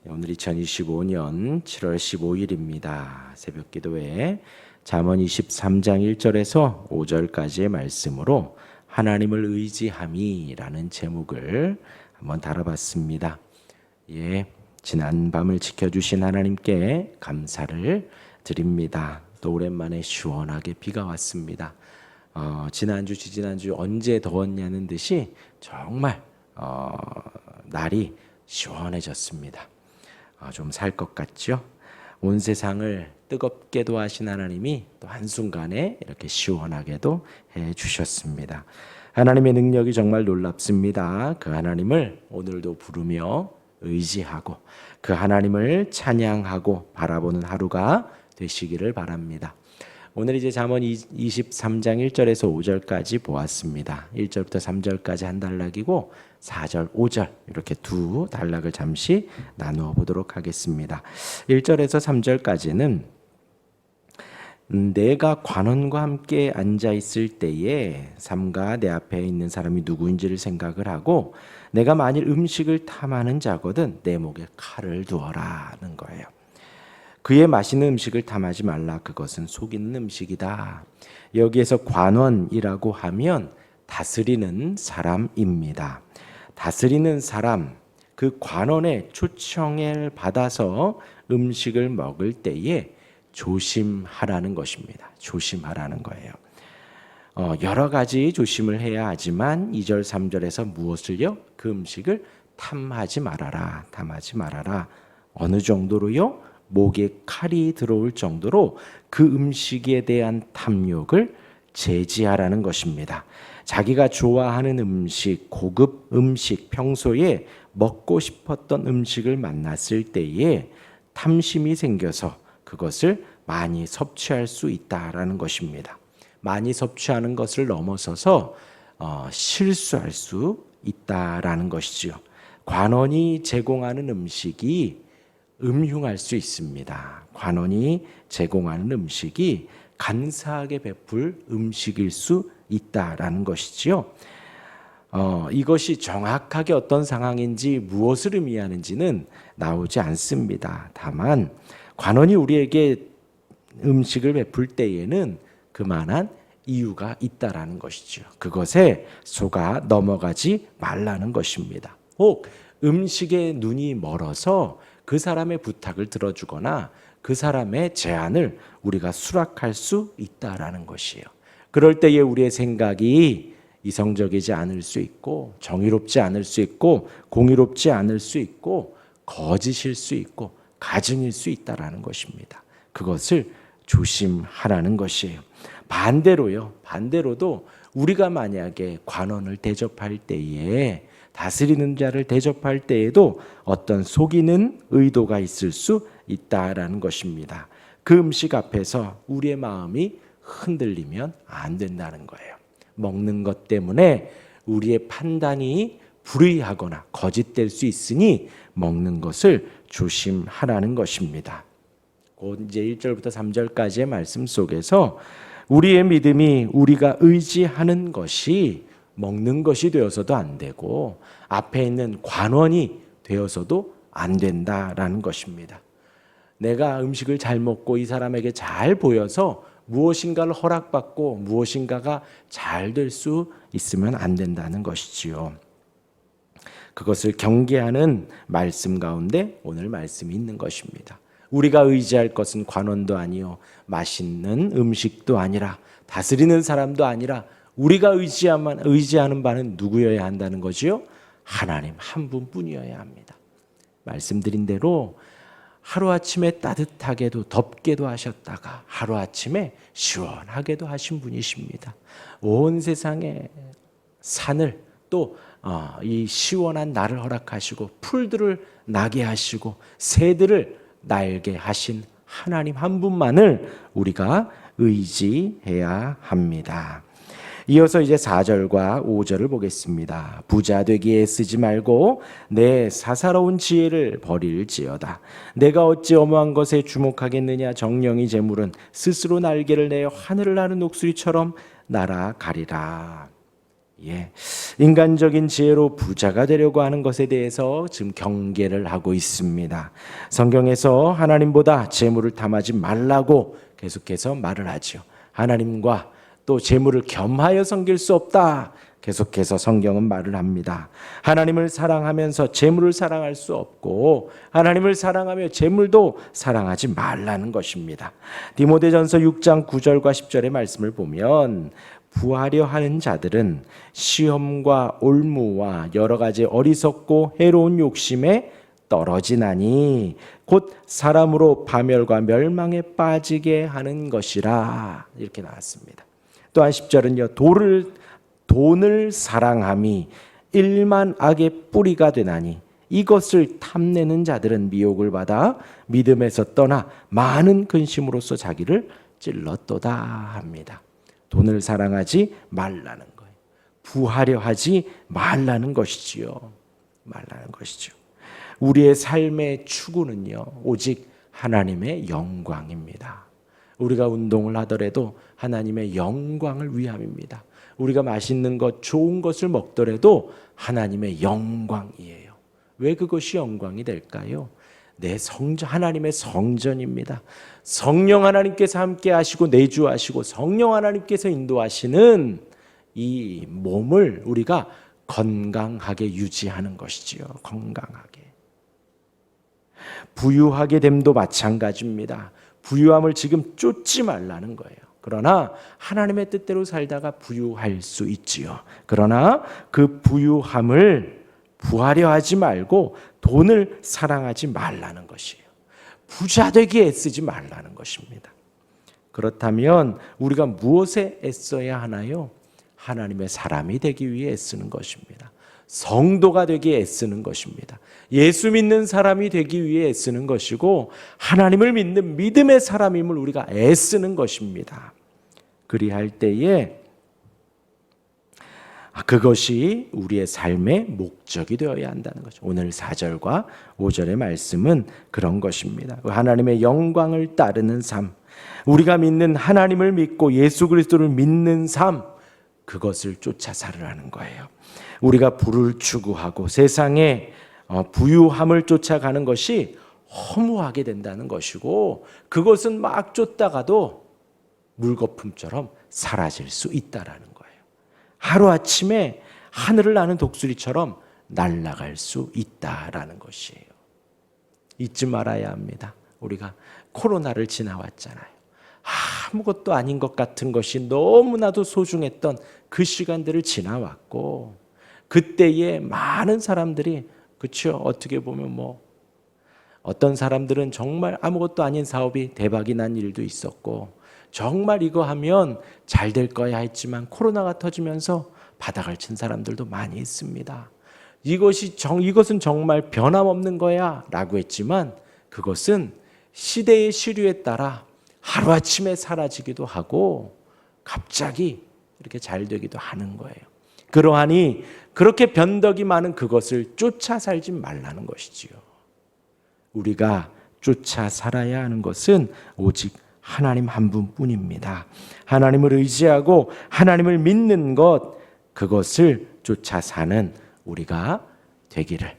오늘 2025년 7월 15일입니다. 새벽 기도회 잠언 23장 1절에서 5절까지의 말씀으로 하나님을 의지함이라는 제목을 한번 다뤄봤습니다. 지난 밤을 지켜주신 하나님께 감사를 드립니다. 또 오랜만에 시원하게 비가 왔습니다. 지난주 언제 더웠냐는 듯이 정말 날이 시원해졌습니다. 좀 살 것 같죠? 온 세상을 뜨겁게도 하신 하나님이 또 한순간에 이렇게 시원하게도 해주셨습니다. 하나님의 능력이 정말 놀랍습니다. 그 하나님을 오늘도 부르며 의지하고 그 하나님을 찬양하고 바라보는 하루가 되시기를 바랍니다. 오늘 이제 잠언 23장 1절에서 5절까지 보았습니다. 1절부터 3절까지 한 단락이고 4절, 5절 이렇게 두 단락을 잠시 나누어 보도록 하겠습니다. 1절에서 3절까지는 내가 관원과 함께 앉아 있을 때에 삼가 내 앞에 있는 사람이 누구인지를 생각을 하고 내가 만일 음식을 탐하는 자거든 내 목에 칼을 두어라는 거예요. 그의 맛있는 음식을 탐하지 말라. 그것은 속이는 음식이다. 여기에서 관원이라고 하면 다스리는 사람입니다. 다스리는 사람, 그 관원의 초청을 받아서 음식을 먹을 때에 조심하라는 것입니다. 조심하라는 거예요. 여러 가지 조심을 해야 하지만 2절, 3절에서 무엇을요? 그 음식을 탐하지 말아라. 탐하지 말아라. 어느 정도로요? 목에 칼이 들어올 정도로 그 음식에 대한 탐욕을 제지하라는 것입니다. 자기가 좋아하는 음식, 고급 음식, 평소에 먹고 싶었던 음식을 만났을 때에 탐심이 생겨서 그것을 많이 섭취할 수 있다라는 것입니다. 많이 섭취하는 것을 넘어서서 실수할 수 있다라는 것이죠. 관원이 제공하는 음식이 음흉할 수 있습니다. 관원이 제공하는 음식이 간사하게 베풀 음식일 수 있다라는 것이지요. 이것이 정확하게 어떤 상황인지 무엇을 의미하는지는 나오지 않습니다. 다만 관원이 우리에게 음식을 베풀 때에는 그만한 이유가 있다라는 것이죠. 그것에 속아 넘어가지 말라는 것입니다. 혹 음식에 눈이 멀어서 그 사람의 부탁을 들어주거나 그 사람의 제안을 우리가 수락할 수 있다라는 것이에요. 그럴 때에 우리의 생각이 이성적이지 않을 수 있고 정의롭지 않을 수 있고 공의롭지 않을 수 있고 거짓일 수 있고 가증일 수 있다라는 것입니다. 그것을 조심하라는 것이에요. 반대로도 우리가 만약에 관원을 대접할 때에 다스리는 자를 대접할 때에도 어떤 속이는 의도가 있을 수 있다라는 것입니다. 그 음식 앞에서 우리의 마음이 흔들리면 안 된다는 거예요. 먹는 것 때문에 우리의 판단이 불의하거나 거짓될 수 있으니 먹는 것을 조심하라는 것입니다. 곧 이제 1절부터 3절까지의 말씀 속에서 우리의 믿음이 우리가 의지하는 것이 먹는 것이 되어서도 안 되고 앞에 있는 관원이 되어서도 안 된다라는 것입니다. 내가 음식을 잘 먹고 이 사람에게 잘 보여서 무엇인가를 허락받고 무엇인가가 잘 될 수 있으면 안 된다는 것이지요. 그것을 경계하는 말씀 가운데 오늘 말씀이 있는 것입니다. 우리가 의지할 것은 관원도 아니요 맛있는 음식도 아니라 다스리는 사람도 아니라 우리가 의지하는 바는 누구여야 한다는 거지요? 하나님 한 분뿐이어야 합니다. 말씀드린 대로 하루아침에 따뜻하게도 덥게도 하셨다가 하루아침에 시원하게도 하신 분이십니다. 온 세상의 산을 또 이 시원한 날을 허락하시고 풀들을 나게 하시고 새들을 날게 하신 하나님 한 분만을 우리가 의지해야 합니다. 이어서 이제 4절과 5절을 보겠습니다. 부자 되기에 쓰지 말고 내 사사로운 지혜를 버릴지어다. 내가 어찌 어마한 것에 주목하겠느냐. 정령이 재물은 스스로 날개를 내어 하늘을 나는 옥수리처럼 날아가리라. 인간적인 지혜로 부자가 되려고 하는 것에 대해서 지금 경계를 하고 있습니다. 성경에서 하나님보다 재물을 탐하지 말라고 계속해서 말을 하죠. 하나님과 또 재물을 겸하여 섬길 수 없다. 계속해서 성경은 말을 합니다. 하나님을 사랑하면서 재물을 사랑할 수 없고 하나님을 사랑하며 재물도 사랑하지 말라는 것입니다. 디모데전서 6장 9절과 10절의 말씀을 보면 부하려 하는 자들은 시험과 올무와 여러 가지 어리석고 해로운 욕심에 떨어지나니 곧 사람으로 파멸과 멸망에 빠지게 하는 것이라. 이렇게 나왔습니다. 또한 10절은요. 돈을 사랑함이 일만 악의 뿌리가 되나니 이것을 탐내는 자들은 미혹을 받아 믿음에서 떠나 많은 근심으로써 자기를 찔렀도다 합니다. 돈을 사랑하지 말라는 거예요. 부하려 하지 말라는 것이지요. 말라는 것이죠. 우리의 삶의 추구는요, 오직 하나님의 영광입니다. 우리가 운동을 하더라도 하나님의 영광을 위함입니다. 우리가 맛있는 것, 좋은 것을 먹더라도 하나님의 영광이에요. 왜 그것이 영광이 될까요? 하나님의 성전입니다. 성령 하나님께서 함께 하시고 내주하시고 성령 하나님께서 인도하시는 이 몸을 우리가 건강하게 유지하는 것이지요. 건강하게. 부유하게 됨도 마찬가지입니다. 부유함을 지금 쫓지 말라는 거예요. 그러나 하나님의 뜻대로 살다가 부유할 수 있지요. 그러나 그 부유함을 부하려 하지 말고 돈을 사랑하지 말라는 것이에요. 부자 되기에 애쓰지 말라는 것입니다. 그렇다면 우리가 무엇에 애써야 하나요? 하나님의 사람이 되기 위해 애쓰는 것입니다. 성도가 되기에 애쓰는 것입니다. 예수 믿는 사람이 되기 위해 애쓰는 것이고 하나님을 믿는 믿음의 사람임을 우리가 애쓰는 것입니다. 그리할 때에 그것이 우리의 삶의 목적이 되어야 한다는 거죠. 오늘 4절과 5절의 말씀은 그런 것입니다. 하나님의 영광을 따르는 삶, 우리가 믿는 하나님을 믿고 예수 그리스도를 믿는 삶, 그것을 쫓아 살으라는 거예요. 우리가 부를 추구하고 세상에 부유함을 쫓아가는 것이 허무하게 된다는 것이고 그것은 막 쫓다가도 물거품처럼 사라질 수 있다라는 거예요. 하루아침에 하늘을 나는 독수리처럼 날아갈 수 있다라는 것이에요. 잊지 말아야 합니다. 우리가 코로나를 지나왔잖아요. 아무것도 아닌 것 같은 것이 너무나도 소중했던 그 시간들을 지나왔고 그때에 많은 사람들이 그렇죠. 어떻게 보면 어떤 사람들은 정말 아무것도 아닌 사업이 대박이 난 일도 있었고 정말 이거 하면 잘 될 거야 했지만 코로나가 터지면서 바닥을 친 사람들도 많이 있습니다. 이것은 정말 변함없는 거야 라고 했지만 그것은 시대의 시류에 따라 하루아침에 사라지기도 하고 갑자기 이렇게 잘 되기도 하는 거예요. 그러하니 그렇게 변덕이 많은 그것을 쫓아 살지 말라는 것이지요. 우리가 쫓아 살아야 하는 것은 오직 하나님 한 분뿐입니다. 하나님을 의지하고 하나님을 믿는 것, 그것을 쫓아 사는 우리가 되기를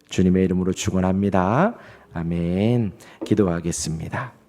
주님의 이름으로 축원합니다. 아멘. 기도하겠습니다.